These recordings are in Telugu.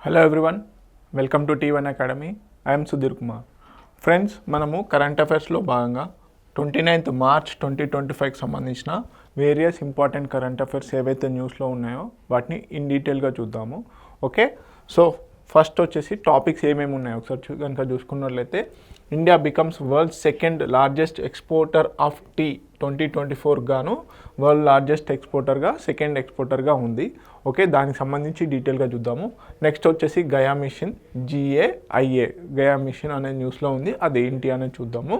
Hello everyone, welcome to T1 academy. I'm Sudheer Kumar. Friends, మనము కరెంట్ అఫైర్స్లో భాగంగా 29th మార్చ్ 2025కి సంబంధించిన వేరియస్ ఇంపార్టెంట్ కరెంట్ అఫైర్స్ ఏవైతే న్యూస్లో ఉన్నాయో వాటిని ఇన్ డీటెయిల్గా చూద్దాము. ఓకే, సో ఫస్ట్ వచ్చేసి టాపిక్స్ ఏమేమి ఉన్నాయో ఒకసారి కనుక చూసుకున్నట్లయితే, India becomes world second largest exporter of tea 2024 గాను వరల్డ్ లార్జెస్ట్ ఎక్స్పోర్టర్గా సెకండ్ ఎక్స్పోర్టర్గా ఉంది. ఓకే, దానికి సంబంధించి డీటెయిల్గా చూద్దాము. నెక్స్ట్ వచ్చేసి Gaia mission GAIA Gaia mission అనే న్యూస్లో ఉంది, అదేంటి అనేది చూద్దాము.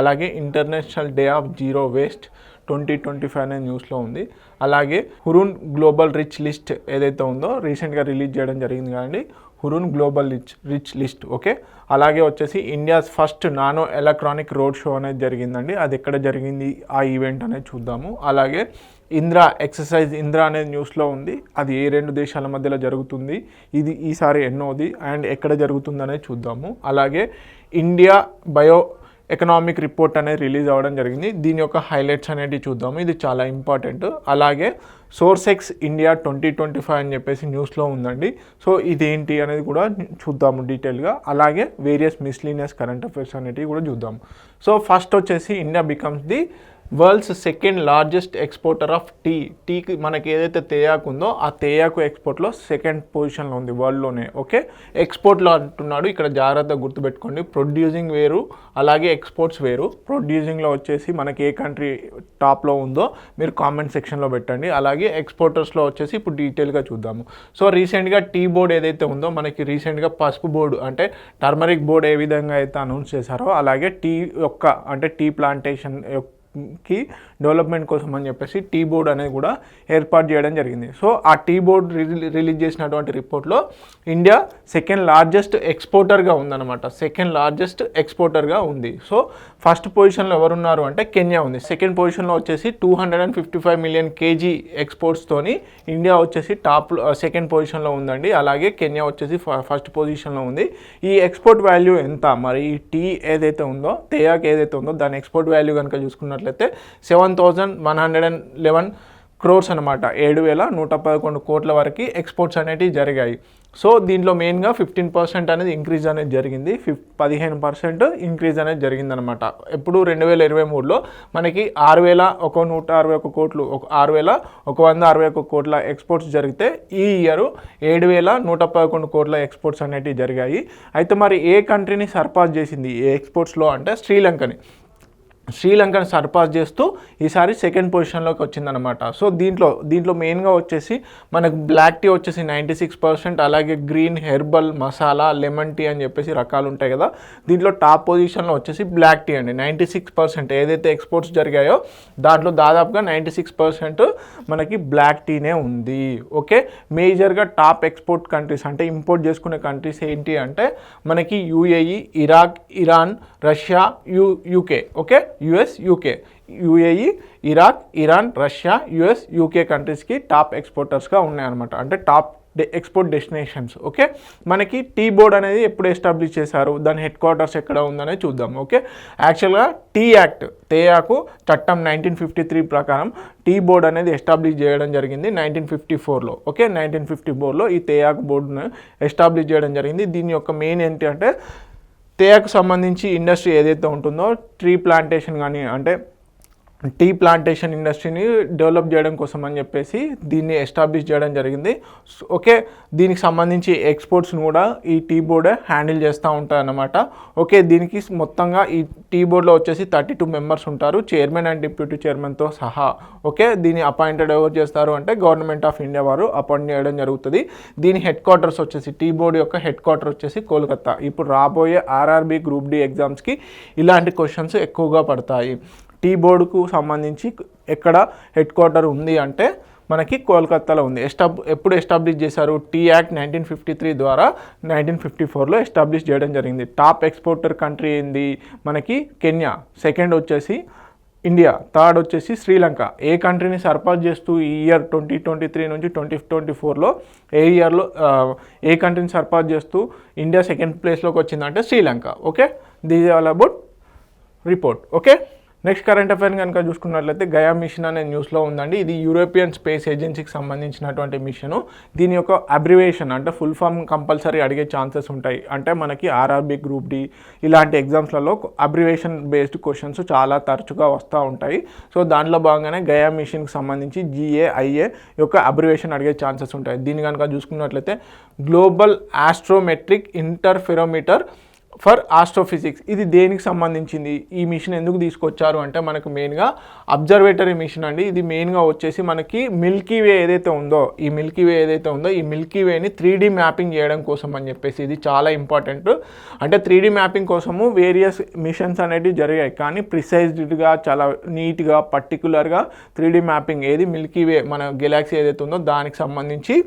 అలాగే international day of zero waste 2025 అనే న్యూస్లో ఉంది. అలాగే హురూన్ గ్లోబల్ రిచ్ లిస్ట్ ఏదైతే ఉందో రీసెంట్గా రిలీజ్ చేయడం జరిగింది కానీ Hurun global rich list. Okay, అలాగే వచ్చేసి India's first nano electronic road show అనేది జరిగిందండి. అది ఎక్కడ జరిగింది ఆ ఈవెంట్ అనేది చూద్దాము. అలాగే ఇంద్రా ఎక్సర్సైజ్ ఇంద్రా అనేది న్యూస్లో ఉంది, అది ఏ రెండు దేశాల మధ్యలో జరుగుతుంది, ఇది ఈసారి ఎన్నోది అండ్ ఎక్కడ జరుగుతుంది అనేది చూద్దాము. అలాగే ఇండియా బయో ఎకనామిక్ రిపోర్ట్ అనేది రిలీజ్ అవ్వడం జరిగింది, దీని యొక్క హైలైట్స్ అనేవి చూద్దాము, ఇది చాలా ఇంపార్టెంట్. అలాగే సోర్సెక్స్ ఇండియా 2025 అని చెప్పేసి న్యూస్లో ఉందండి. సో ఇదేంటి అనేది కూడా చూద్దాము డీటెయిల్గా. అలాగే వేరియస్ మిస్లీనియస్ కరెంట్ అఫైర్స్ అనేటివి కూడా చూద్దాము. సో ఫస్ట్ వచ్చేసి India becomes the world's second largest exporter of టీకి మనకి ఏదైతే తేయాకు ఉందో ఆ తేయాకు ఎక్స్పోర్ట్లో సెకండ్ పొజిషన్లో ఉంది వరల్డ్లోనే. ఓకే, ఎక్స్పోర్ట్లో అంటున్నాడు, ఇక్కడ జాగ్రత్తగా గుర్తుపెట్టుకోండి. ప్రొడ్యూసింగ్ వేరు, అలాగే ఎక్స్పోర్ట్స్ వేరు. ప్రొడ్యూసింగ్లో వచ్చేసి మనకి ఏ కంట్రీ టాప్లో ఉందో మీరు కామెంట్ సెక్షన్లో పెట్టండి. అలాగే ఎక్స్పోర్టర్స్లో వచ్చేసి ఇప్పుడు డీటెయిల్గా చూద్దాము. సో రీసెంట్గా టీ బోర్డ్ ఏదైతే ఉందో మనకి రీసెంట్గా పసుపు బోర్డు అంటే టర్మరిక్ బోర్డు ఏ విధంగా అయితే అనౌన్స్ చేశారో అలాగే టీ యొక్క అంటే టీ ప్లాంటేషన్ కి డెవలప్మెంట్ కోసం అని చెప్పేసి టీ బోర్డ్ అనేది కూడా ఏర్పాటు చేయడం జరిగింది. సో ఆ టీ బోర్డ్ రిలీజ్ చేసినటువంటి రిపోర్ట్లో ఇండియా సెకండ్ లార్జెస్ట్ ఎక్స్పోర్టర్గా ఉందన్నమాట, సెకండ్ లార్జెస్ట్ ఎక్స్పోర్టర్గా ఉంది. సో ఫస్ట్ పొజిషన్లో ఎవరున్నారు అంటే కెన్యా ఉంది. సెకండ్ పొజిషన్లో వచ్చేసి 255 మిలియన్ కేజీ ఎక్స్పోర్ట్స్తోని ఇండియా వచ్చేసి సెకండ్ పొజిషన్లో ఉందండి. అలాగే కెన్యా వచ్చేసి ఫస్ట్ పొజిషన్లో ఉంది. ఈ ఎక్స్పోర్ట్ వాల్యూ ఎంత మరి ఈ టీ ఏదైతే ఉందో తేయాక్ ఏదైతే ఉందో దాని ఎక్స్పోర్ట్ వాల్యూ కనుక చూసుకున్నట్లయితే 7,111 crores అనమాట, 7,111 కోట్ల వరకు ఎక్స్పోర్ట్స్ అనేవి జరిగాయి. సో దీంట్లో మెయిన్గా 15% అనేది ఇంక్రీజ్ అనేది జరిగింది, 15% ఇంక్రీజ్ అనేది జరిగిందనమాట. ఎప్పుడు 2023లో మనకి 6,161 కోట్లు 6,161 కోట్ల ఎక్స్పోర్ట్స్ జరిగితే ఈ ఇయర్ 7,111 కోట్ల ఎక్స్పోర్ట్స్ అనేవి జరిగాయి. అయితే మరి ఏ కంట్రీని సర్పాస్ చేసింది ఈ ఎక్స్పోర్ట్స్లో అంటే శ్రీలంకని సర్పాస్ చేస్తూ ఈసారి సెకండ్ పొజిషన్లోకి వచ్చిందనమాట. సో దీంట్లో మెయిన్గా వచ్చేసి మనకు బ్లాక్ టీ వచ్చేసి 96%, అలాగే green herbal masala lemon tea అని చెప్పేసి రకాలు ఉంటాయి కదా, దీంట్లో టాప్ పొజిషన్లో వచ్చేసి బ్లాక్ టీ అండి. 96% ఏదైతే ఎక్స్పోర్ట్స్ జరిగాయో దాంట్లో దాదాపుగా 96% మనకి బ్లాక్ టీనే ఉంది. ఓకే, మేజర్గా టాప్ ఎక్స్పోర్ట్ కంట్రీస్ అంటే ఇంపోర్ట్ చేసుకునే కంట్రీస్ ఏంటి అంటే మనకి UAE, Iraq, Iran, Russia, UK. Okay, US, UK, UAE, Iraq, Iran, Russia, US, UK కంట్రీస్కి టాప్ ఎక్స్పోర్టర్స్గా ఉన్నాయన్నమాట, అంటే టాప్ ఎక్స్పోర్ట్ డెస్టినేషన్స్. ఓకే, మనకి టీ బోర్డ్ అనేది ఎప్పుడు ఎస్టాబ్లిష్ చేశారు, దాని హెడ్ క్వార్టర్స్ ఎక్కడ ఉందనేది చూద్దాం. ఓకే, యాక్చువల్గా టీ యాక్ట్ తేయాకు చట్టం 1953 ప్రకారం టీ బోర్డ్ అనేది ఎస్టాబ్లిష్ చేయడం జరిగింది 1954లో. ఓకే, 1954లో ఈ తేయాకు బోర్డును ఎస్టాబ్లిష్ చేయడం జరిగింది. దీని యొక్క మెయిన్ ఏంటి అంటే తేయాకు సంబంధించి ఇండస్ట్రీ ఏదైతే ఉంటుందో ట్రీ ప్లాంటేషన్ కానీ అంటే టీ ప్లాంటేషన్ ఇండస్ట్రీని డెవలప్ చేయడం కోసం అని చెప్పేసి దీన్ని ఎస్టాబ్లిష్ చేయడం జరిగింది. ఓకే, దీనికి సంబంధించి ఎక్స్పోర్ట్స్ని కూడా ఈ టీ బోర్డే హ్యాండిల్ చేస్తూ ఉంటారన్నమాట. ఓకే, దీనికి మొత్తంగా ఈ టీ బోర్డ్లో వచ్చేసి 32 మెంబర్స్ ఉంటారు, చైర్మన్ అండ్ డిప్యూటీ చైర్మన్తో సహా. ఓకే, దీన్ని అపాయింటెడ్ ఎవరు చేస్తారు అంటే గవర్నమెంట్ ఆఫ్ ఇండియా వారు అపాయింట్ చేయడం జరుగుతుంది. దీని హెడ్ క్వార్టర్స్ వచ్చేసి టీ బోర్డ్ యొక్క హెడ్ క్వార్టర్ వచ్చేసి కోల్కతా. ఇప్పుడు రాబోయే RRB గ్రూప్ D ఎగ్జామ్స్కి ఇలాంటి క్వశ్చన్స్ ఎక్కువగా పడతాయి. టీ బోర్డుకు సంబంధించి ఎక్కడ హెడ్ క్వార్టర్ ఉంది అంటే మనకి కోల్కతాలో ఉంది. ఎప్పుడు ఎస్టాబ్లిష్ చేశారు, టీ యాక్ట్ 1953 ద్వారా 1954లో ఎస్టాబ్లిష్ చేయడం జరిగింది. టాప్ ఎక్స్పోర్టర్ కంట్రీ ఏంది మనకి కెన్యా, సెకండ్ వచ్చేసి ఇండియా, థర్డ్ వచ్చేసి శ్రీలంక. ఏ కంట్రీని సర్పాస్ చేస్తూ ఈ ఇయర్ 2023 నుంచి 2024లో ఏ కంట్రీని సర్పాస్ చేస్తూ ఇండియా సెకండ్ ప్లేస్లోకి వచ్చిందంటే Sri Lanka. Okay, this all about report. Okay, next current affair కనుక చూసుకున్నట్లయితే గయా మిషన్ అనే న్యూస్లో ఉందండి. ఇది యూరోపియన్ స్పేస్ ఏజెన్సీకి సంబంధించినటువంటి మిషను. దీని యొక్క అబ్రివేషన్ అంటే ఫుల్ ఫామ్ కంపల్సరీ అడిగే ఛాన్సెస్ ఉంటాయి. అంటే మనకి ఆర్ఆర్బీ, గ్రూప్ డి ఇలాంటి ఎగ్జామ్స్లలో అబ్రివేషన్ బేస్డ్ క్వశ్చన్స్ చాలా తరచుగా వస్తూ ఉంటాయి. సో దాంట్లో భాగంగానే గయా మిషన్కి సంబంధించి GAIA యొక్క అబ్రివేషన్ అడిగే ఛాన్సెస్ ఉంటాయి. దీన్ని కనుక చూసుకున్నట్లయితే global astrometric interferometer for astrophysics. ఇది దేనికి సంబంధించింది, ఈ మిషన్ ఎందుకు తీసుకొచ్చారు అంటే మనకు మెయిన్గా అబ్జర్వేటరీ మిషన్ అండి. ఇది మెయిన్గా వచ్చేసి మనకి మిల్కీ వే ఏదైతే ఉందో ఈ మిల్కీ వేని 3D మ్యాపింగ్ చేయడం కోసం అని చెప్పేసి ఇది చాలా ఇంపార్టెంట్. అంటే 3D మ్యాపింగ్ కోసము వేరియస్ మిషన్స్ అనేవి జరిగాయి, కానీ ప్రిసైజ్డ్గా చాలా నీట్గా పర్టికులర్గా 3D మ్యాపింగ్ ఏది మిల్కీ వే మన గెలాక్సీ ఏదైతే ఉందో దానికి సంబంధించి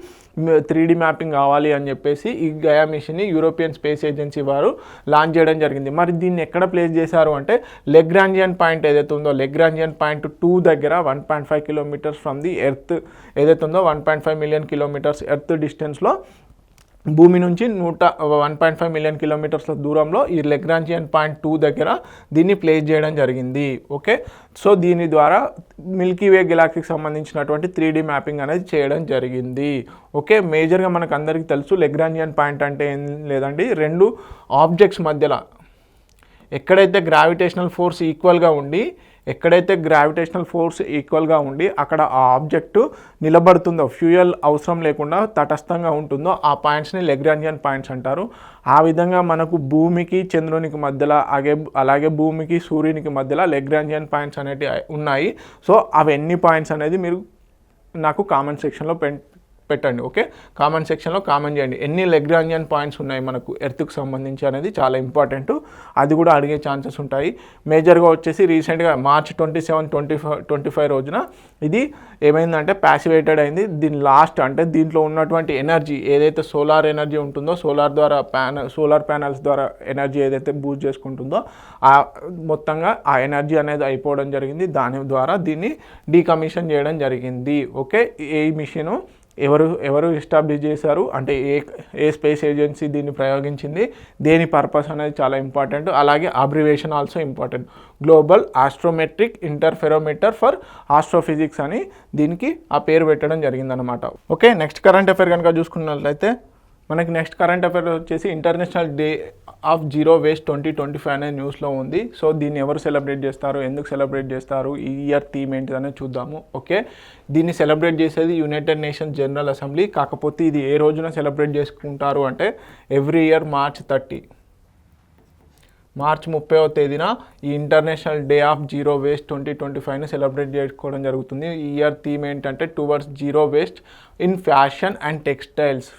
3D మ్యాపింగ్ కావాలి అని చెప్పేసి ఈ గయా మిషన్ని యూరోపియన్ స్పేస్ ఏజెన్సీ వారు లాంచ్ చేయడం జరిగింది. మరి దీన్ని ఎక్కడ ప్లేస్ చేశారు అంటే లెగ్రాంజియన్ పాయింట్ ఏదైతే ఉందో లెగ్రాంజియన్ పాయింట్ 2 దగ్గర 1.5 కిలోమీటర్స్ ఫ్రమ్ ది ఎర్త్ ఏదైతే ఉందో 1.5 మిలియన్ కిలోమీటర్స్ ఎర్త్ డిస్టెన్స్లో భూమి నుంచి 1.5 మిలియన్ కిలోమీటర్స్ల దూరంలో ఈ లెగ్రాంజియన్ పాయింట్ 2 దగ్గర దీన్ని ప్లేస్ చేయడం జరిగింది. ఓకే, సో దీని ద్వారా మిల్కీ వే గెలాక్సీకి సంబంధించినటువంటి 3D మ్యాపింగ్ అనేది చేయడం జరిగింది. ఓకే, మేజర్గా మనకు అందరికీ తెలుసు లెగ్రాంజియన్ పాయింట్ అంటే ఏం లేదండి, రెండు ఆబ్జెక్ట్స్ మధ్యలో ఎక్కడైతే గ్రావిటేషనల్ ఫోర్స్ ఈక్వల్గా ఉండి అక్కడ ఆ ఆబ్జెక్టు నిలబడుతుందో, ఫ్యూయల్ అవసరం లేకుండా తటస్థంగా ఉంటుందో ఆ పాయింట్స్ని లెగ్రాంజియన్ పాయింట్స్ అంటారు. ఆ విధంగా మనకు భూమికి చంద్రునికి మధ్యలో అలాగే భూమికి సూర్యునికి మధ్యలో లెగ్రాంజియన్ పాయింట్స్ అనేవి ఉన్నాయి. సో అవి ఎన్ని పాయింట్స్ అనేది మీరు నాకు కామెంట్ సెక్షన్లో పెట్టండి. ఓకే, కామెంట్ సెక్షన్లో కామెంట్ చేయండి ఎన్ని లెగ్రాంజియన్ పాయింట్స్ ఉన్నాయి మనకు ఎర్త్కి సంబంధించి అనేది చాలా ఇంపార్టెంట్. అది కూడా అడిగే ఛాన్సెస్ ఉంటాయి. మేజర్గా వచ్చేసి రీసెంట్గా March 27, 2025 రోజున ఇది ఏమైందంటే ప్యాసివేటెడ్ అయింది. దీని లాస్ట్ అంటే దీంట్లో ఉన్నటువంటి ఎనర్జీ ఏదైతే సోలార్ ఎనర్జీ ఉంటుందో సోలార్ ప్యానల్స్ ద్వారా ఎనర్జీ ఏదైతే బూస్ట్ చేసుకుంటుందో మొత్తంగా ఆ ఎనర్జీ అనేది అయిపోవడం జరిగింది. దాని ద్వారా దీన్ని డీకమిషన్ చేయడం జరిగింది. ఓకే, ఈ మిషను ఎవరు ఎస్టాబ్లిష్ చేశారు అంటే ఏ స్పేస్ ఏజెన్సీ దీన్ని ప్రయోగించింది, దేని పర్పస్ అనేది చాలా ఇంపార్టెంట్. అలాగే abbreviation also important. Global astrometric interferometer for astrophysics అని దీనికి ఆ పేరు పెట్టడం జరిగిందనమాట. ఓకే, నెక్స్ట్ కరెంట్ అఫైర్ కనుక చూసుకున్నట్లయితే మనకి నెక్స్ట్ కరెంట్ అఫైర్ వచ్చేసి international day of zero waste 2025 అనే న్యూస్లో ఉంది. సో దీన్ని ఎవరు సెలబ్రేట్ చేస్తారు, ఎందుకు సెలబ్రేట్ చేస్తారు, ఈ ఇయర్ థీమ్ ఏంటిదనే చూద్దాము. ఓకే, దీన్ని సెలబ్రేట్ చేసేది యునైటెడ్ నేషన్స్ జనరల్ అసెంబ్లీ. కాకపోతే ఇది ఏ రోజున సెలబ్రేట్ చేసుకుంటారు అంటే ఎవ్రీ ఇయర్ March 30వ తేదీన ఈ international day of zero waste 2025ని సెలబ్రేట్ చేసుకోవడం జరుగుతుంది. ఈ ఇయర్ థీమ్ ఏంటంటే towards zero waste in fashion and textiles.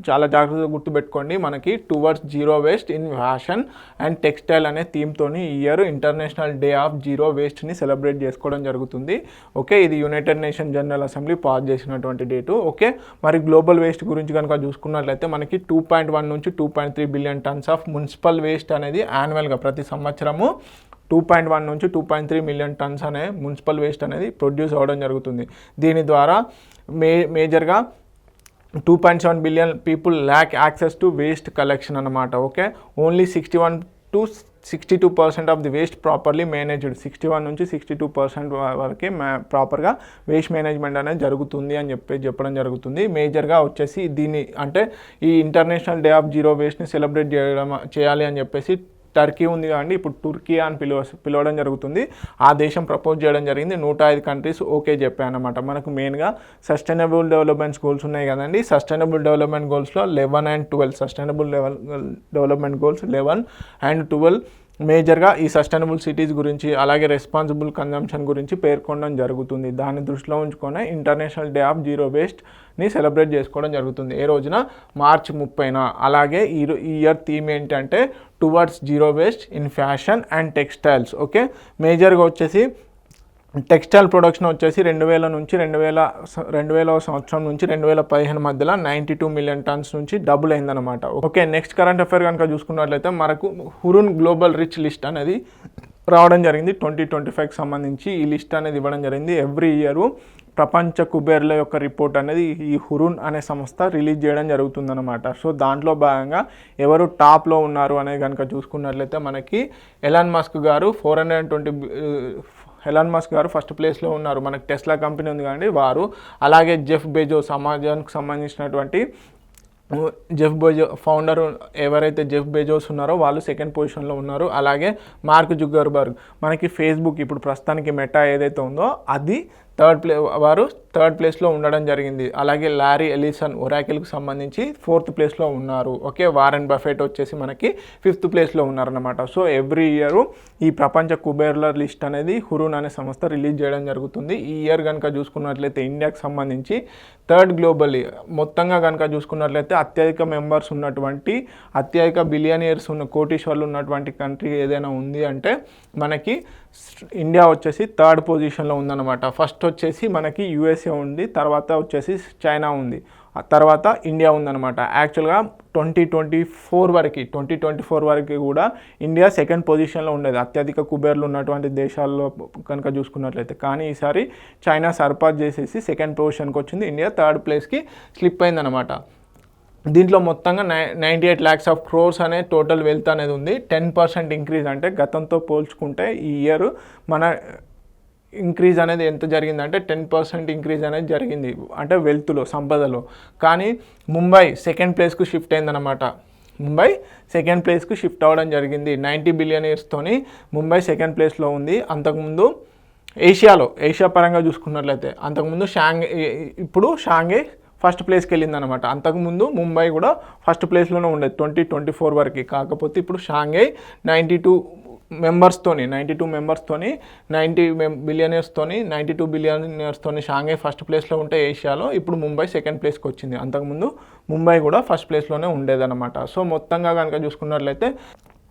చాలా జాగ్రత్తగా గుర్తుపెట్టుకోండి, మనకి towards zero waste in fashion and textile అనే థీమ్తోని ఈ year international day of zero వేస్ట్ని సెలబ్రేట్ చేసుకోవడం జరుగుతుంది. ఓకే, ఇది United Nation General Assembly pass చేసినటువంటి డేటు. ఓకే, మరి గ్లోబల్ వేస్ట్ గురించి కనుక చూసుకున్నట్లయితే మనకి 2.1 నుంచి 2.3 billion tons of municipal waste అనేది యాన్యువల్గా ప్రతి సంవత్సరము 2.1 నుంచి 2.3 మిలియన్ టన్స్ అనే మున్సిపల్ వేస్ట్ అనేది ప్రొడ్యూస్ అవ్వడం జరుగుతుంది. దీని ద్వారా మేజర్గా 2.7 billion people lack access to waste collection అన్నమాట. Okay, only 61 to 62% of the waste properly managed. 61 నుంచి 62% వరకే ప్రాపర్గా వేస్ట్ మేనేజ్మెంట్ అనేది జరుగుతుంది అని చెప్పడం జరుగుతుంది. మేజర్గా వచ్చేసి దీన్ని అంటే ఈ ఇంటర్నేషనల్ డే ఆఫ్ జీరో వేస్ట్ని సెలబ్రేట్ చేయాలి అని చెప్పేసి టర్కీ ఉంది కాబట్టి ఇప్పుడు టుర్కీ అని పిలవడం జరుగుతుంది. ఆ దేశం ప్రపోజ్ చేయడం జరిగింది. 105 కంట్రీస్ ఓకే చెప్పాయి అన్నమాట. మనకు మెయిన్గా సస్టైనబుల్ డెవలప్మెంట్ గోల్స్ ఉన్నాయి కదండి. సస్టైనబుల్ డెవలప్మెంట్ గోల్స్లో 11 and 12 sustainable development goals 11 and 12 మేజర్గా ఈ సస్టైనబుల్ సిటీస్ గురించి అలాగే రెస్పాన్సిబుల్ కన్జంప్షన్ గురించి పేర్కొనడం జరుగుతుంది. దాన్ని దృష్టిలో ఉంచుకొని ఇంటర్నేషనల్ డే ఆఫ్ జీరో వేస్ట్ని సెలబ్రేట్ చేసుకోవడం జరుగుతుంది. ఏ రోజున March 30న. అలాగే ఈ ఇయర్ థీమ్ ఏంటంటే towards zero waste in fashion and textiles. Okay, మేజర్గా వచ్చేసి టెక్స్టైల్ ప్రొడక్షన్ వచ్చేసి 2000 నుంచి 2000 సంవత్సరం నుంచి 2015 మధ్యలో 92 మిలియన్ టన్స్ నుంచి డబుల్ అయిందనమాట. ఓకే, నెక్స్ట్ కరెంట్ అఫైర్ కనుక చూసుకున్నట్లయితే మనకు హురున్ గ్లోబల్ రిచ్ లిస్ట్ అనేది రావడం జరిగింది. 2025కి సంబంధించి ఈ లిస్ట్ అనేది ఇవ్వడం జరిగింది. ఎవ్రీ ఇయర్ ప్రపంచ కుబేర్ల యొక్క రిపోర్ట్ అనేది ఈ హురూన్ అనే సంస్థ రిలీజ్ చేయడం జరుగుతుందన్నమాట. సో దాంట్లో భాగంగా ఎవరు టాప్లో ఉన్నారు అనేది కనుక చూసుకున్నట్లయితే మనకి ఎలాన్ మస్క్ గారు 420 ఎలాన్ మస్క్ గారు ఫస్ట్ ప్లేస్లో ఉన్నారు. మనకి టెస్లా కంపెనీ ఉంది కానీ వారు, అలాగే జెఫ్ బెజోస్ అమెజాన్కి సంబంధించినటువంటి జెఫ్ బెజో ఫౌండర్ ఎవరైతే జెఫ్ బెజోస్ ఉన్నారో వాళ్ళు సెకండ్ పొజిషన్లో ఉన్నారు. అలాగే మార్క్ జుకర్బర్గ్ మనకి ఫేస్బుక్ ఇప్పుడు ప్రస్తుతానికి మెటా ఏదైతే ఉందో అది వారు థర్డ్ ప్లేస్లో ఉండడం జరిగింది. అలాగే లారీ ఎలిసన్ ఒరాకిల్కి సంబంధించి 4th ప్లేస్లో ఉన్నారు. ఓకే, వారెన్ బఫెట్ వచ్చేసి మనకి 5th ప్లేస్లో ఉన్నారన్నమాట. సో ఎవ్రీ ఇయర్ ఈ ప్రపంచ కుబేర్ల లిస్ట్ అనేది హురూన్ అనే సంస్థ రిలీజ్ చేయడం జరుగుతుంది. ఈ ఇయర్ కనుక చూసుకున్నట్లయితే ఇండియాకి సంబంధించి థర్డ్ గ్లోబల్లీ మొత్తంగా కనుక చూసుకున్నట్లయితే అత్యధిక మెంబర్స్ ఉన్నటువంటి అత్యధిక బిలియనియర్స్ ఉన్న కోటీశ్వర్లు ఉన్నటువంటి కంట్రీ ఏదైనా ఉంది అంటే మనకి ఇండియా వచ్చేసి థర్డ్ పొజిషన్లో ఉందన్నమాట. ఫస్ట్ వచ్చేసి మనకి యూఎస్ఏ ఉంది, తర్వాత వచ్చేసి చైనా ఉంది, ఆ తర్వాత ఇండియా ఉందన్నమాట. యాక్చువల్గా 2024 వరకు కూడా ఇండియా సెకండ్ పొజిషన్లో ఉండేది అత్యధిక కుబేర్లు ఉన్నటువంటి దేశాల్లో కనుక చూసుకున్నట్లయితే. కానీ ఈసారి చైనా సర్పాస్ చేసేసి సెకండ్ పొజిషన్కి వచ్చింది, ఇండియా థర్డ్ ప్లేస్కి స్లిప్ అయిందనమాట. దీంట్లో మొత్తంగా 98 lakhs of crores అనే టోటల్ వెల్త్ అనేది ఉంది. 10% ఇంక్రీజ్, అంటే గతంతో పోల్చుకుంటే ఈ ఇయర్ మన ఇంక్రీజ్ అనేది ఎంత జరిగిందంటే 10% ఇంక్రీజ్ అనేది జరిగింది, అంటే వెల్త్లో సంపదలో. కానీ ముంబై సెకండ్ ప్లేస్కు షిఫ్ట్ అయిందనమాట. ముంబై సెకండ్ ప్లేస్కు షిఫ్ట్ అవ్వడం జరిగింది. 90 బిలియనీర్స్తోని ముంబై సెకండ్ ప్లేస్లో ఉంది. అంతకుముందు ఏషియా పరంగా చూసుకున్నట్లయితే అంతకుముందు ఇప్పుడు షాంఘై ఫస్ట్ ప్లేస్కి వెళ్ళిందనమాట. అంతకుముందు ముంబై కూడా ఫస్ట్ ప్లేస్లోనే ఉండేది 2024 వరకు. కాకపోతే ఇప్పుడు షాంఘై 92 మెంబర్స్తోని 90 బిలియనర్స్తోని షాంఘై ఫస్ట్ ప్లేస్లో ఉంటే ఏషియాలో, ఇప్పుడు ముంబై సెకండ్ ప్లేస్కి వచ్చింది. అంతకుముందు ముంబై కూడా ఫస్ట్ ప్లేస్లోనే ఉండేదన్నమాట. సో మొత్తంగా కనుక చూసుకున్నట్లయితే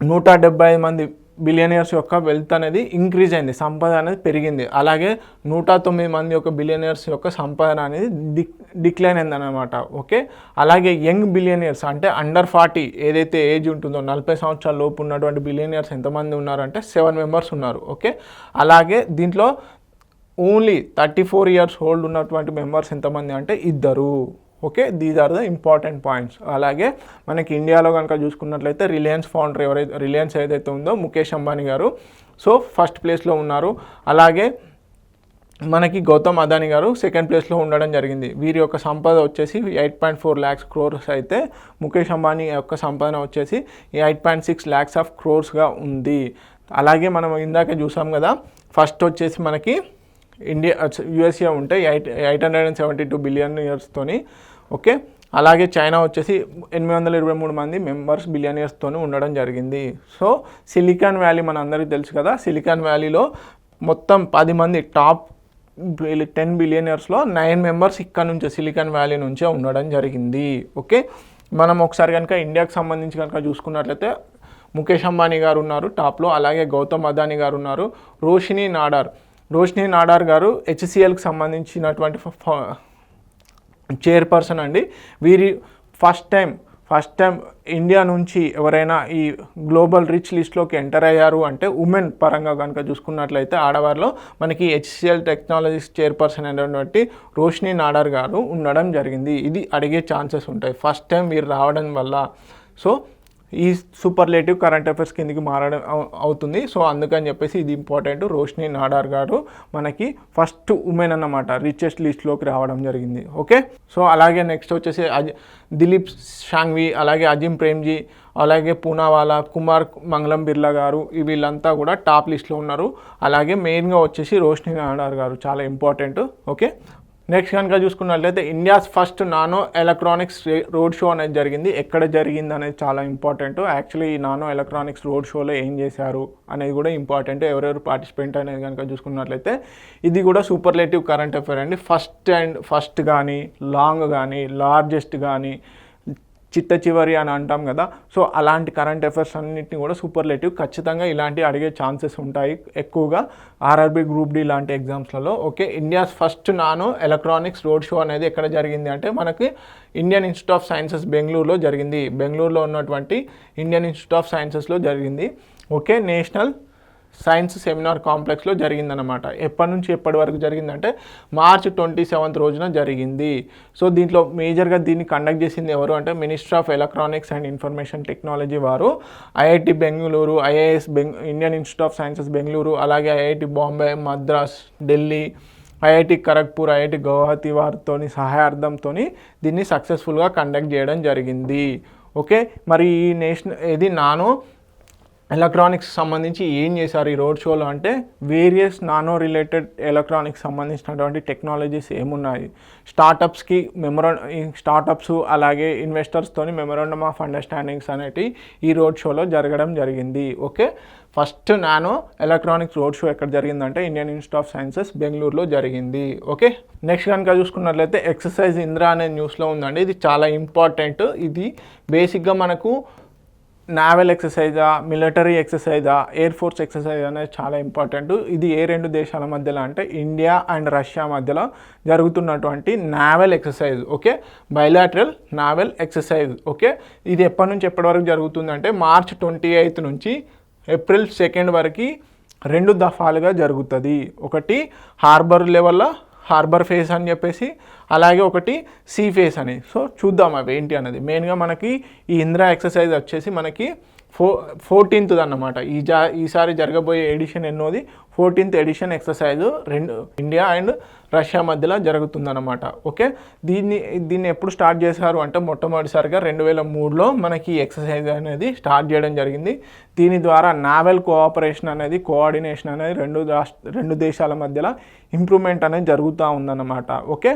175 మంది బిలియనియర్స్ యొక్క వెల్త్ అనేది ఇంక్రీజ్ అయింది, సంపద అనేది పెరిగింది. అలాగే 109 మంది యొక్క బిలియనియర్స్ యొక్క సంపద అనేది డిక్లైన్ అయిందన్నమాట. ఓకే, అలాగే యంగ్ బిలియనియర్స్ అంటే అండర్ 40 ఏదైతే ఏజ్ ఉంటుందో 40 సంవత్సరాల లోపు ఉన్నటువంటి బిలియనియర్స్ ఎంతమంది ఉన్నారంటే 7 మెంబర్స్ ఉన్నారు. ఓకే, అలాగే దీంట్లో ఓన్లీ 34 years ఓల్డ్ ఉన్నటువంటి మెంబర్స్ ఎంతమంది అంటే 2. Okay, these are the important points. అలాగే మనకి ఇండియాలో కనుక చూసుకున్నట్లయితే రిలయన్స్ ఫౌండర్ రిలయన్స్ ఏదైతే ఉందో ముఖేష్ అంబానీ గారు సో ఫస్ట్ ప్లేస్లో ఉన్నారు. అలాగే మనకి గౌతమ్ అదానీ గారు సెకండ్ ప్లేస్లో ఉండడం జరిగింది. వీరి యొక్క సంపద వచ్చేసి 8.4 lakhs crores అయితే ముఖేష్ అంబానీ యొక్క సంపద వచ్చేసి 8.6 lakhs of crores ఉంది. అలాగే మనం ఇందాక చూసాం కదా, ఫస్ట్ వచ్చేసి మనకి యూఎస్ఏ ఉంటే 872 బిలియనియర్స్తోని. ఓకే, అలాగే చైనా వచ్చేసి 823 మంది బిలియనియర్స్తోని ఉండడం జరిగింది. సో సిలికాన్ వ్యాలీ మన అందరికీ తెలుసు కదా, సిలికాన్ వ్యాలీలో మొత్తం 10 మంది టాప్ 10 బిలియనియర్స్లో 9 మెంబర్స్ ఇక్కడ నుంచే సిలికాన్ వ్యాలీ నుంచే ఉండడం జరిగింది. ఓకే, మనం ఒకసారి కనుక ఇండియాకి సంబంధించి కనుక చూసుకున్నట్లయితే ముఖేష్ అంబానీ గారు ఉన్నారు టాప్లో, అలాగే గౌతమ్ అదానీ గారు ఉన్నారు, రోషిని నాడార్ గారు హెచ్సిఎల్కి సంబంధించినటువంటి చైర్పర్సన్ అండి. వీరి ఫస్ట్ టైం ఇండియా నుంచి ఎవరైనా ఈ గ్లోబల్ రిచ్ లిస్ట్లోకి ఎంటర్ అయ్యారు అంటే ఉమెన్ పరంగా కనుక చూసుకున్నట్లయితే ఆడవారిలో మనకి హెచ్సిఎల్ టెక్నాలజీస్ చైర్పర్సన్ అయినటువంటి రోషిని నాడార్ గారు ఉండడం జరిగింది. ఇది అడిగే ఛాన్సెస్ ఉంటాయి ఫస్ట్ టైం వీరు రావడం వల్ల. సో ఈ సూపర్లేటివ్ కరెంట్ అఫైర్స్ కిందకి మారడం అవుతుంది. సో అందుకని చెప్పేసి ఇది ఇంపార్టెంట్. రోషిని నాడార్ గారు మనకి ఫస్ట్ ఉమెన్ అన్నమాట రిచెస్ట్ లిస్ట్లోకి రావడం జరిగింది. ఓకే, సో అలాగే నెక్స్ట్ వచ్చేసి దిలీప్ షాంఘ్వి, అలాగే అజిమ్ ప్రేమ్జీ, అలాగే పూనావాలా, కుమార్ మంగళం బిర్లా గారు వీళ్ళంతా కూడా టాప్ లిస్ట్లో ఉన్నారు. అలాగే మెయిన్గా వచ్చేసి రోషిని నాడార్ గారు చాలా ఇంపార్టెంట్. ఓకే, నెక్స్ట్ కనుక చూసుకున్నట్లయితే India's first nano electronics road show అనేది జరిగింది. ఎక్కడ జరిగింది అనేది చాలా ఇంపార్టెంట్. యాక్చువల్లీ ఈ నానో ఎలక్ట్రానిక్స్ రోడ్ షోలో ఏం చేశారు అనేది కూడా ఇంపార్టెంట్. ఎవరెవరు పార్టిసిపేట్ అనేది కనుక చూసుకున్నట్లయితే ఇది కూడా సూపర్లేటివ్ కరెంట్ అఫైర్ అండి. ఫస్ట్ కానీ, లాంగ్ కానీ, లార్జెస్ట్ కానీ, చిట్ట చివరి అని అంటాం కదా. సో అలాంటి కరెంట్ అఫైర్స్ అన్నింటినీ కూడా సూపర్లేటివ్ ఖచ్చితంగా ఇలాంటి అడిగే ఛాన్సెస్ ఉంటాయి ఎక్కువగా ఆర్ఆర్బీ గ్రూప్ డి లాంటి ఎగ్జామ్స్లలో. Okay, India's first nano electronics road show అనేది ఎక్కడ జరిగింది అంటే మనకి ఇండియన్ ఇన్స్టిట్యూట్ ఆఫ్ సైన్సెస్ బెంగళూరులో జరిగింది. బెంగళూరులో ఉన్నటువంటి ఇండియన్ ఇన్స్టిట్యూట్ ఆఫ్ సైన్సెస్లో జరిగింది. ఓకే, నేషనల్ సైన్స్ సెమినార్ కాంప్లెక్స్లో జరిగిందనమాట. ఎప్పటి నుంచి ఎప్పటి వరకు జరిగిందంటే మార్చ్ 27 రోజున జరిగింది. సో దీంట్లో మేజర్గా దీన్ని కండక్ట్ చేసింది ఎవరు అంటే ministry of electronics and information technology వారు, IIT Bengaluru, IIS Indian Institute of Sciences Bengaluru, అలాగే IIT Bombay, Madras, Delhi, IIT Kharagpur, IIT Guwahati వారితో సహాయార్థంతో దీన్ని సక్సెస్ఫుల్గా కండక్ట్ చేయడం జరిగింది. ఓకే, మరి ఇది నానో ఎలక్ట్రానిక్స్ సంబంధించి ఏం చేశారు ఈ రోడ్ షోలో అంటే వేరియస్ నానో రిలేటెడ్ ఎలక్ట్రానిక్స్ సంబంధించినటువంటి టెక్నాలజీస్ ఏమున్నాయి, స్టార్టప్స్ అలాగే ఇన్వెస్టర్స్తోని మెమొరాండమ్ ఆఫ్ అండర్స్టాండింగ్స్ అనేటివి ఈ రోడ్ షోలో జరగడం జరిగింది. Okay, first nano electronics road show ఎక్కడ జరిగిందంటే ఇండియన్ ఇన్స్టిట్యూట్ ఆఫ్ సైన్సెస్ బెంగళూరులో జరిగింది. ఓకే, నెక్స్ట్ కనుక చూసుకున్నట్లయితే ఎక్సర్సైజ్ ఇంద్ర అనే న్యూస్లో ఉందండి. ఇది చాలా ఇంపార్టెంట్. ఇది బేసిక్గా మనకు నావల్ ఎక్సర్సైజా, మిలిటరీ ఎక్సర్సైజా, ఎయిర్ ఫోర్స్ ఎక్సర్సైజ్ అనేది చాలా ఇంపార్టెంట్. ఇది ఏ రెండు దేశాల మధ్యలో అంటే ఇండియా అండ్ రష్యా మధ్యలో జరుగుతున్నటువంటి naval exercise. Okay, bilateral naval exercise. Okay, ఇది ఎప్పటి నుంచి ఎప్పటి వరకు జరుగుతుందంటే మార్చ్ 28 నుంచి ఏప్రిల్ 2 వరకు 2 దఫాలుగా జరుగుతుంది. ఒకటి హార్బర్ లెవెల్లో హార్బర్ ఫేస్ అని చెప్పేసి, అలాగే ఒకటి సీ ఫేస్ అని. సో చూద్దాం అవి ఏంటి అన్నది. మెయిన్గా మనకి ఈ ఇంద్రా ఎక్సర్సైజ్ వచ్చేసి మనకి 14th అన్నమాట. ఈసారి జరగబోయే ఎడిషన్ ఎన్నోది 14th edition exercise India and Russia మధ్యలో జరుగుతుందన్నమాట. ఓకే, దీన్ని ఎప్పుడు స్టార్ట్ చేశారు అంటే మొట్టమొదటిసారిగా 2003లో మనకి ఈ ఎక్సర్సైజ్ అనేది స్టార్ట్ చేయడం జరిగింది. దీని ద్వారా నావల్ కోఆపరేషన్ అనేది, కోఆర్డినేషన్ అనేది రెండు దేశాల మధ్యలో ఇంప్రూవ్మెంట్ అనేది జరుగుతూ ఉందన్నమాట. ఓకే,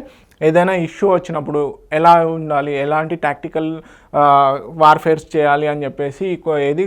ఏదైనా ఇష్యూ వచ్చినప్పుడు ఎలా ఉండాలి, ఎలాంటి టాక్టికల్ వార్ఫేర్స్ చేయాలి అని చెప్పేసి ఏది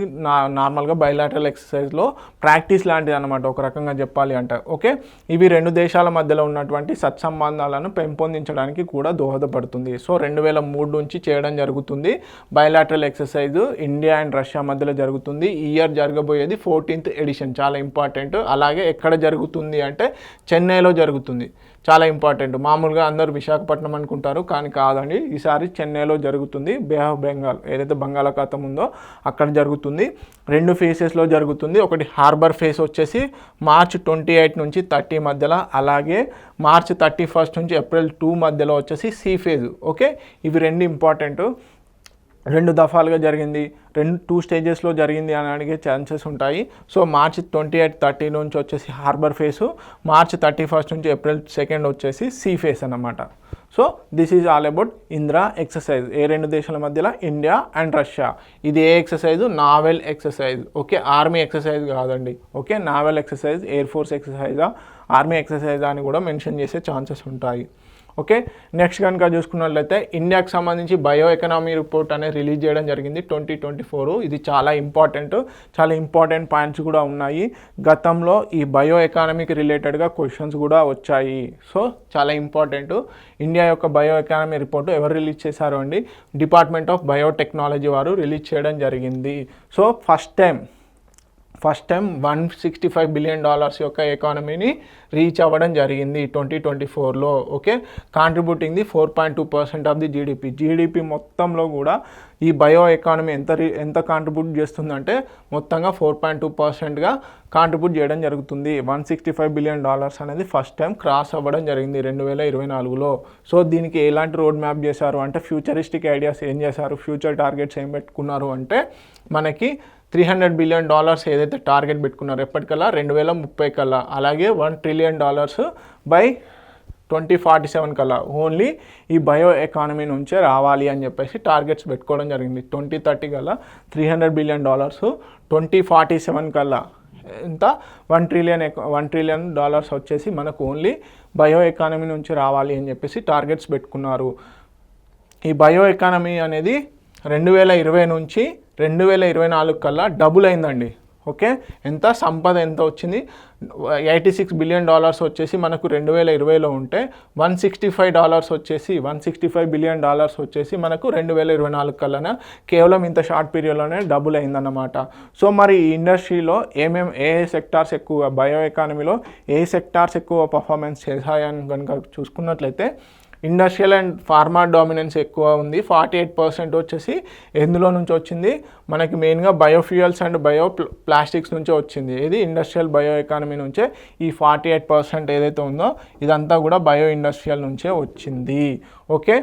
నార్మల్గా బైలాటరల్ ఎక్సర్సైజ్లో ప్రాక్టీస్ లాంటిది అనమాట ఒక రకంగా చెప్పాలి అంటే. ఓకే, ఇవి రెండు దేశాల మధ్యలో ఉన్నటువంటి సత్సంబంధాలను పెంపొందించడానికి కూడా దోహదపడుతుంది. సో 2003 నుంచి చేయడం జరుగుతుంది. Bilateral exercise India and Russia మధ్యలో జరుగుతుంది. ఈ ఇయర్ జరగబోయేది 14th ఎడిషన్, చాలా ఇంపార్టెంట్. అలాగే ఎక్కడ జరుగుతుంది అంటే చెన్నైలో జరుగుతుంది, చాలా ఇంపార్టెంట్. మామూలుగా అందరూ విశాఖపట్నం అనుకుంటారు, కానీ కాదండి, ఈసారి చెన్నైలో జరుగుతుంది. బే ఆఫ్ బెంగాల్ ఏదైతే బంగాళాఖాతం ఉందో అక్కడ జరుగుతుంది. 2 ఫేసెస్లో జరుగుతుంది. ఒకటి హార్బర్ ఫేస్ వచ్చేసి మార్చ్ 28 నుంచి 30 మధ్యలో, అలాగే మార్చ్ 31 నుంచి ఏప్రిల్ 2 మధ్యలో వచ్చేసి సీ ఫేజ్. ఓకే, ఇవి 2 ఇంపార్టెంట్. 2 దఫాలుగా జరిగింది, 2 స్టేజెస్లో జరిగింది అని అడిగే ఛాన్సెస్ ఉంటాయి. సో మార్చ్ 28-30 నుంచి వచ్చేసి హార్బర్ ఫేసు, మార్చ్ 31 నుంచి ఏప్రిల్ 2 వచ్చేసి సీ ఫేస్ అన్నమాట. So this is all about Indra exercise. ఏ 2 దేశాల మధ్యలో ఇండియా అండ్ రష్యా. ఇది ఏ exercise? Naval exercise. Okay, army exercise కాదండి. Okay, naval exercise, air force ఎక్సర్సైజా, ఆర్మీ ఎక్సర్సైజా అని కూడా మెన్షన్ చేసే ఛాన్సెస్ ఉంటాయి. ఓకే, నెక్స్ట్ కనుక చూసుకున్నట్లయితే ఇండియాకి సంబంధించి బయో ఎకనామీ రిపోర్ట్ అనేది రిలీజ్ చేయడం జరిగింది 2024. ఇది చాలా ఇంపార్టెంట్ పాయింట్స్ కూడా ఉన్నాయి. గతంలో ఈ బయో ఎకానమీకి రిలేటెడ్గా క్వశ్చన్స్ కూడా వచ్చాయి. సో చాలా ఇంపార్టెంట్. ఇండియా యొక్క బయో ఎకానమీ రిపోర్టు ఎవరు రిలీజ్ చేశారు అండి? డిపార్ట్మెంట్ ఆఫ్ బయోటెక్నాలజీ వారు రిలీజ్ చేయడం జరిగింది. సో ఫస్ట్ టైం $165 బిలియన్ యొక్క ఎకానమీని రీచ్ అవ్వడం జరిగింది 2024లో. Okay, contributing the 4.2% of the GDP మొత్తంలో కూడా ఈ బయో ఎకానమీ ఎంత కాంట్రిబ్యూట్ చేస్తుందంటే మొత్తంగా 4.2%గా కాంట్రిబ్యూట్ చేయడం జరుగుతుంది. $165 బిలియన్ అనేది ఫస్ట్ టైం క్రాస్ అవ్వడం జరిగింది 2024లో. సో దీనికి ఎలాంటి రోడ్ మ్యాప్ చేశారు అంటే ఫ్యూచరిస్టిక్ ఐడియాస్ ఏం చేశారు, ఫ్యూచర్ టార్గెట్స్ ఏం పెట్టుకున్నారు అంటే మనకి $300 బిలియన్ ఏదైతే టార్గెట్ పెట్టుకున్నారో ఎప్పటికల్లా 2030 కల్లా, అలాగే $1 ట్రిలియన్ బై 2047 కల్లా ఓన్లీ ఈ బయో ఎకానమీ నుంచే రావాలి అని చెప్పేసి టార్గెట్స్ పెట్టుకోవడం జరిగింది. 2030 కల్లా $300 బిలియన్, 2047 కల్లా ఇంత $1 ట్రిలియన్ వచ్చేసి మనకు ఓన్లీ బయో ఎకానమీ నుంచి రావాలి అని చెప్పేసి టార్గెట్స్ పెట్టుకున్నారు. ఈ బయో ఎకానమీ అనేది 2020 నుంచి 2024 కల్లా డబుల్ అయిందండి. ఓకే, సంపద ఎంత వచ్చింది? $86 బిలియన్ వచ్చేసి మనకు 2020లో ఉంటే $165 బిలియన్ వచ్చేసి మనకు 2024 కల్లా కేవలం ఇంత షార్ట్ పీరియడ్లోనే డబుల్ అయిందన్నమాట. సో మరి ఈ ఇండస్ట్రీలో ఏ సెక్టార్స్ ఎక్కువ, బయో ఎకానమీలో ఏ సెక్టార్స్ ఎక్కువ పర్ఫార్మెన్స్ చేశాయని కనుక చూసుకున్నట్లయితే ఇండస్ట్రియల్ అండ్ ఫార్మా డామినెన్స్ ఎక్కువ ఉంది. 48% వచ్చేసి ఎందులో నుంచి వచ్చింది, మనకి మెయిన్గా బయోఫ్యూయల్స్ అండ్ ప్లాస్టిక్స్ నుంచే వచ్చింది. ఇది ఇండస్ట్రియల్ బయో ఎకానమీ నుంచే ఈ 48% ఏదైతే ఉందో ఇదంతా కూడా బయో ఇండస్ట్రియల్ నుంచే వచ్చింది. ఓకే,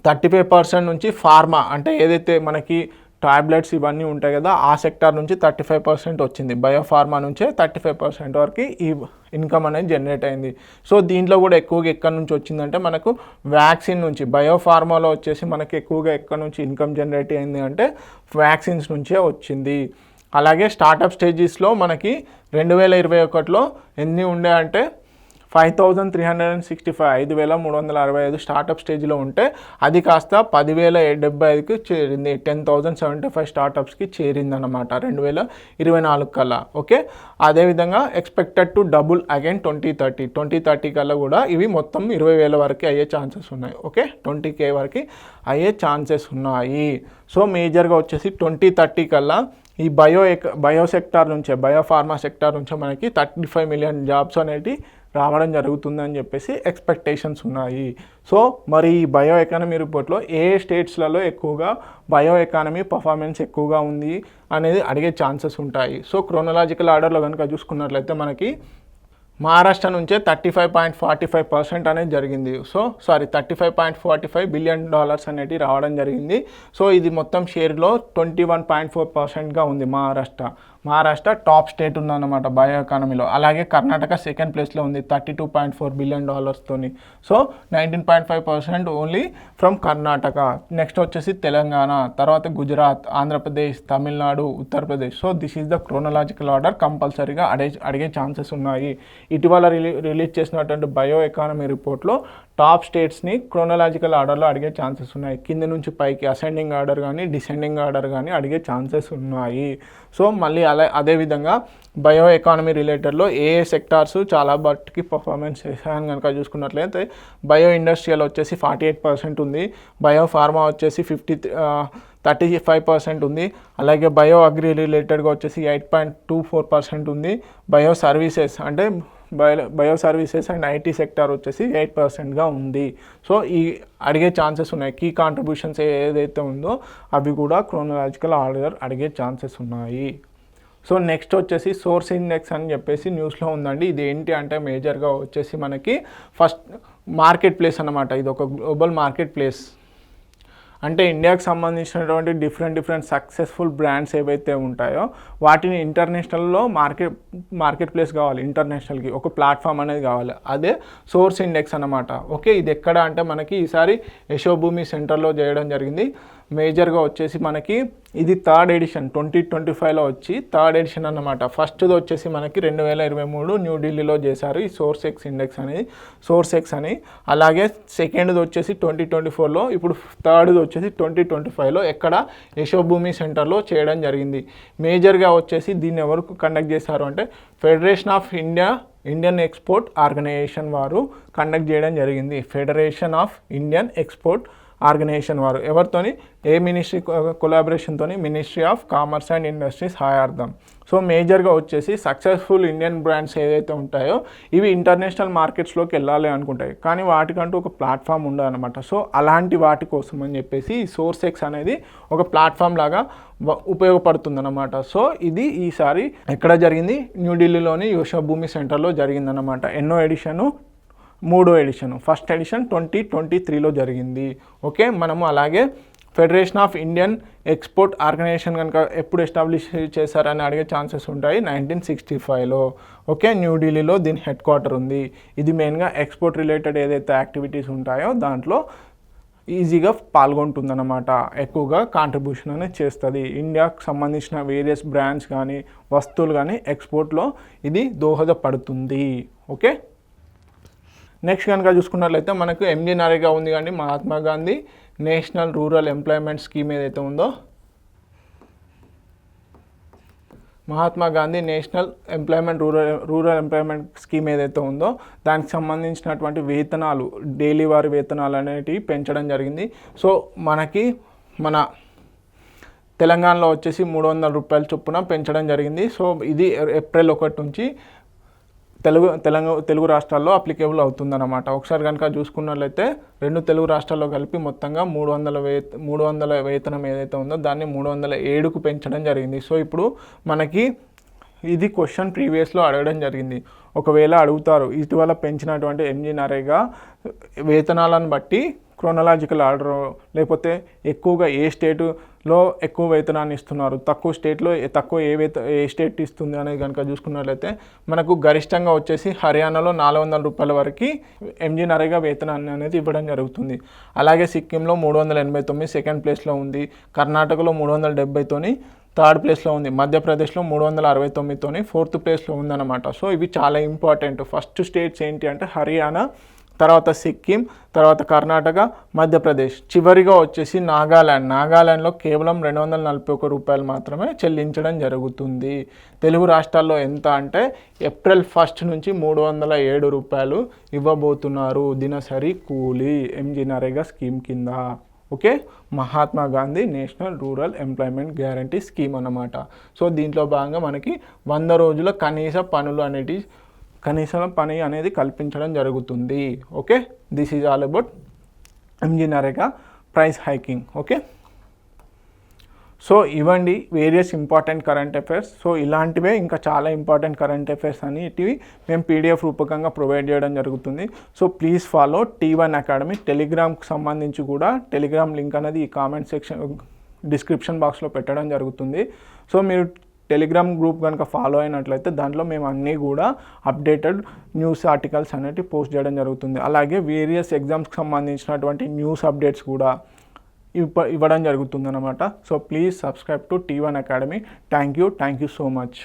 35% నుంచి ఫార్మా అంటే ఏదైతే మనకి టాబ్లెట్స్ ఇవన్నీ ఉంటాయి కదా, ఆ సెక్టార్ నుంచి 35% వచ్చింది. బయోఫార్మా నుంచే 35% వరకు ఈ ఇన్కమ్ అనేది జనరేట్ అయింది. సో దీంట్లో కూడా ఎక్కువగా ఎక్కడి నుంచి వచ్చిందంటే మనకు వ్యాక్సిన్ నుంచి. బయోఫార్మాలో వచ్చేసి మనకి ఎక్కువగా ఎక్కడి నుంచి ఇన్కమ్ జనరేట్ అయింది అంటే వ్యాక్సిన్స్ నుంచే వచ్చింది. అలాగే స్టార్టప్ స్టేజెస్లో మనకి 2021లో ఎన్ని ఉండే అంటే 5365 5365 స్టార్టప్ స్టేజ్లో ఉంటే అది కాస్త 10,075కి చేరింది. 10,075 స్టార్టప్స్కి చేరిందన్నమాట 2024 కల్లా. ఓకే, అదేవిధంగా ఎక్స్పెక్టెడ్ టు డబుల్ అగైన్ 2030 కల్లా కూడా ఇవి మొత్తం 20,000 వరకు అయ్యే ఛాన్సెస్ ఉన్నాయి. ఓకే, 20K వరకు అయ్యే ఛాన్సెస్ ఉన్నాయి. సో మేజర్గా వచ్చేసి 2030 కల్లా ఈ బయో సెక్టార్ నుంచే, బయోఫార్మా సెక్టార్ నుంచే మనకి 35 మిలియన్ జాబ్స్ అనేవి రావడం జరుగుతుందని చెప్పేసి ఎక్స్పెక్టేషన్స్ ఉన్నాయి. సో మరి ఈ బయో ఎకానమీ రిపోర్ట్లో ఏ స్టేట్స్లలో ఎక్కువగా బయో ఎకానమీ పర్ఫార్మెన్స్ ఎక్కువగా ఉంది అనేది అడిగే ఛాన్సెస్ ఉంటాయి. సో క్రోనలాజికల్ ఆర్డర్లో కనుక చూసుకున్నట్లయితే మనకి మహారాష్ట్ర నుంచే 35.45% అనేది జరిగింది. సో $35.45 బిలియన్ అనేవి రావడం జరిగింది. సో ఇది మొత్తం షేర్లో 21.4%గా ఉంది మహారాష్ట్ర టాప్ స్టేట్ ఉందన్నమాట బయో ఎకానమీలో. అలాగే కర్ణాటక సెకండ్ ప్లేస్లో ఉంది 32.4 బిలియన్ తోని. So 19.5% only from Karnataka. Next వచ్చేసి తెలంగాణ, తర్వాత Gujarat, Andhra Pradesh, Tamil Nadu, Uttar Pradesh. So this is the chronological order. కంపల్సరీగా అడిగే ఛాన్సెస్ ఉన్నాయి. ఇటీవల రిలీజ్ చేసినటువంటి బయో ఎకానమీ రిపోర్ట్లో టాప్ స్టేట్స్ని క్రోనలాజికల్ ఆర్డర్లో అడిగే ఛాన్సెస్ ఉన్నాయి. కింద నుంచి పైకి అసెండింగ్ ఆర్డర్ కానీ డిసెండింగ్ ఆర్డర్ కానీ అడిగే ఛాన్సెస్ ఉన్నాయి. సో మళ్ళీ అదేవిధంగా బయో ఎకానమీ రిలేటెడ్లో ఏ సెక్టార్స్ చాలా బట్కి పర్ఫార్మెన్స్ చేశాయని కనుక చూసుకున్నట్లయితే బయో ఇండస్ట్రియల్ వచ్చేసి 48% ఉంది. బయో ఫార్మా వచ్చేసి 35% ఉంది. అలాగే బయో అగ్రి రిలేటెడ్గా వచ్చేసి 8.24% ఉంది. బయో సర్వీసెస్ అంటే bio services and IT sector వచ్చేసి 8%గా ఉంది. సో ఈ అడిగే ఛాన్సెస్ ఉన్నాయి. కీ కాంట్రిబ్యూషన్స్ ఏదైతే ఉందో అవి కూడా క్రోనలాజికల్ ఆర్డర్ అడిగే ఛాన్సెస్ ఉన్నాయి. సో నెక్స్ట్ వచ్చేసి సోర్స్ ఇండెక్స్ అని చెప్పేసి న్యూస్లో ఉందండి. ఇది ఏంటి అంటే మేజర్గా వచ్చేసి మనకి ఫస్ట్ మార్కెట్ ప్లేస్ అన్నమాట. ఇది ఒక గ్లోబల్ మార్కెట్ ప్లేస్. అంటే ఇండియాకి సంబంధించినటువంటి డిఫరెంట్ సక్సెస్ఫుల్ బ్రాండ్స్ ఏవైతే ఉంటాయో వాటిని ఇంటర్నేషనల్లో మార్కెట్ ప్లేస్ కావాలి. ఇంటర్నేషనల్కి ఒక ప్లాట్ఫామ్ అనేది కావాలి. అదే సోర్స్ ఇండెక్స్ అన్నమాట. ఓకే, ఇది ఎక్కడ అంటే మనకి ఈసారి యశోభూమి సెంటర్లో చేయడం జరిగింది. మేజర్గా వచ్చేసి మనకి ఇది థర్డ్ ఎడిషన్ 2025లో వచ్చి థర్డ్ ఎడిషన్ అన్నమాట. ఫస్ట్ది వచ్చేసి మనకి 2023 న్యూఢిల్లీలో చేశారు ఈ సోర్స్ ఎక్స్ అని. అలాగే సెకండ్ది వచ్చేసి 2024లో, ఇప్పుడు థర్డ్ది వచ్చేసి 2025లో ఎక్కడ యశోభూమి సెంటర్లో చేయడం జరిగింది. మేజర్గా వచ్చేసి దీన్ని ఎవరు కండక్ట్ చేశారు అంటే Federation of Indian export Organisation వారు కండక్ట్ చేయడం జరిగింది. Federation of Indian export Organisation వారు ఎవరితోని, ఏ మినిస్ట్రీ కొలాబరేషన్తోని, ministry of commerce and industries సహాయార్థం. సో మేజర్గా వచ్చేసి సక్సెస్ఫుల్ ఇండియన్ బ్రాండ్స్ ఏదైతే ఉంటాయో ఇవి ఇంటర్నేషనల్ మార్కెట్స్లోకి వెళ్ళాలి అనుకుంటాయి, కానీ వాటికంటూ ఒక ప్లాట్ఫామ్ ఉండదన్నమాట. సో అలాంటి వాటి కోసం అని చెప్పేసి ఈ సోర్స్ ఎక్స్ అనేది ఒక ప్లాట్ఫామ్ లాగా ఉపయోగపడుతుందన్నమాట. సో ఇది ఈసారి ఎక్కడ జరిగింది, న్యూఢిల్లీలోని యశోభూమి సెంటర్లో జరిగిందన్నమాట. ఎన్నో ఎడిషను, 3వ ఎడిషన్. ఫస్ట్ ఎడిషన్ 2023లో జరిగింది. ఓకే, మనము అలాగే federation of Indian export organisation కనుక ఎప్పుడు ఎస్టాబ్లిష్ చేశారని అడిగే ఛాన్సెస్ ఉంటాయి. 1965లో. ఓకే, న్యూఢిల్లీలో దీని హెడ్ క్వార్టర్ ఉంది. ఇది మెయిన్గా ఎక్స్పోర్ట్ రిలేటెడ్ ఏదైతే యాక్టివిటీస్ ఉంటాయో దాంట్లో ఈజీగా పాల్గొంటుందన్నమాట. ఎక్కువగా కాంట్రిబ్యూషన్ అనేది చేస్తుంది. ఇండియాకు సంబంధించిన వేరియస్ బ్రాండ్స్ కానీ వస్తువులు కానీ ఎక్స్పోర్ట్లో ఇది దోహదపడుతుంది. ఓకే, నెక్స్ట్ కనుక చూసుకున్నట్లయితే మనకు ఎంజీ నరేగా ఉంది కానీ Mahatma Gandhi national rural employment scheme ఏదైతే ఉందో, Mahatma Gandhi national rural employment scheme ఏదైతే ఉందో దానికి సంబంధించినటువంటి వేతనాలు, డైలీ వారి వేతనాలు అనేటివి పెంచడం జరిగింది. సో మన తెలంగాణలో వచ్చేసి 300 రూపాయల చొప్పున పెంచడం జరిగింది. సో ఇది ఏప్రిల్ 1 నుంచి తెలుగు రాష్ట్రాల్లో అప్లికేబుల్ అవుతుందన్నమాట. ఒకసారి కనుక చూసుకున్నట్లయితే 2 తెలుగు రాష్ట్రాల్లో కలిపి మొత్తంగా 300 వేతనం ఏదైతే ఉందో దాన్ని 307కు పెంచడం జరిగింది. సో ఇప్పుడు మనకి ఇది క్వశ్చన్ ప్రీవియస్లో అడగడం జరిగింది. ఒకవేళ అడుగుతారు ఇటీవల పెంచినటువంటి ఎంజీ నరేగా వేతనాలను బట్టి క్రోనలాజికల్ ఆర్డర్, లేకపోతే ఎక్కువగా ఏ స్టేటులో ఎక్కువ వేతనాన్ని ఇస్తున్నారు, తక్కువ స్టేట్లో తక్కువ ఏ స్టేట్ ఇస్తుంది అనేది కనుక చూసుకున్నట్లయితే మనకు గరిష్టంగా వచ్చేసి హర్యానాలో 400 రూపాయల వరకు ఎంజీ నరేగా వేతనాన్ని అనేది ఇవ్వడం జరుగుతుంది. అలాగే సిక్కింలో 389 సెకండ్ ప్లేస్లో ఉంది, కర్ణాటకలో 370తోని థర్డ్ ప్లేస్లో ఉంది, మధ్యప్రదేశ్లో 369తోని ఫోర్త్ ప్లేస్లో ఉందన్నమాట. సో ఇవి చాలా ఇంపార్టెంట్. ఫస్ట్ స్టేట్స్ ఏంటి అంటే హర్యానా, తర్వాత సిక్కిం, తర్వాత కర్ణాటక, మధ్యప్రదేశ్, చివరిగా వచ్చేసి నాగాల్యాండ్లో కేవలం 241 రూపాయలు మాత్రమే చెల్లించడం జరుగుతుంది. తెలుగు రాష్ట్రాల్లో ఎంత అంటే ఏప్రిల్ 1 నుంచి 307 రూపాయలు ఇవ్వబోతున్నారు దినసరి కూలీ ఎంజీ నరేగా స్కీమ్ కింద. Okay, Mahatma Gandhi national rural employment guarantee scheme అన్నమాట. సో దీంట్లో భాగంగా మనకి 100 రోజుల కనీస పని అనేది కల్పించడం జరుగుతుంది. Okay, this is all about MG NREGA price hiking. Okay, so ఇవ్వండి various important current affairs. So ఇలాంటివే ఇంకా చాలా ఇంపార్టెంట్ కరెంట్ అఫైర్స్ అనేటివి మేము పీడిఎఫ్ రూపకంగా ప్రొవైడ్ చేయడం జరుగుతుంది. So please follow T1 academy. టెలిగ్రామ్కి సంబంధించి కూడా టెలిగ్రామ్ లింక్ అనేది ఈ కామెంట్ సెక్షన్ డిస్క్రిప్షన్ బాక్స్లో పెట్టడం జరుగుతుంది. సో మీరు టెలిగ్రామ్ గ్రూప్ కనుక ఫాలో అయినట్లయితే దాంట్లో మేము అన్నీ కూడా అప్డేటెడ్ న్యూస్ ఆర్టికల్స్ అనేవి పోస్ట్ చేయడం జరుగుతుంది. అలాగే వేరియస్ ఎగ్జామ్స్కి సంబంధించినటువంటి న్యూస్ అప్డేట్స్ కూడా ఇవ్వడం జరుగుతుందన్నమాట. So please subscribe to T1 academy. Thank you so much.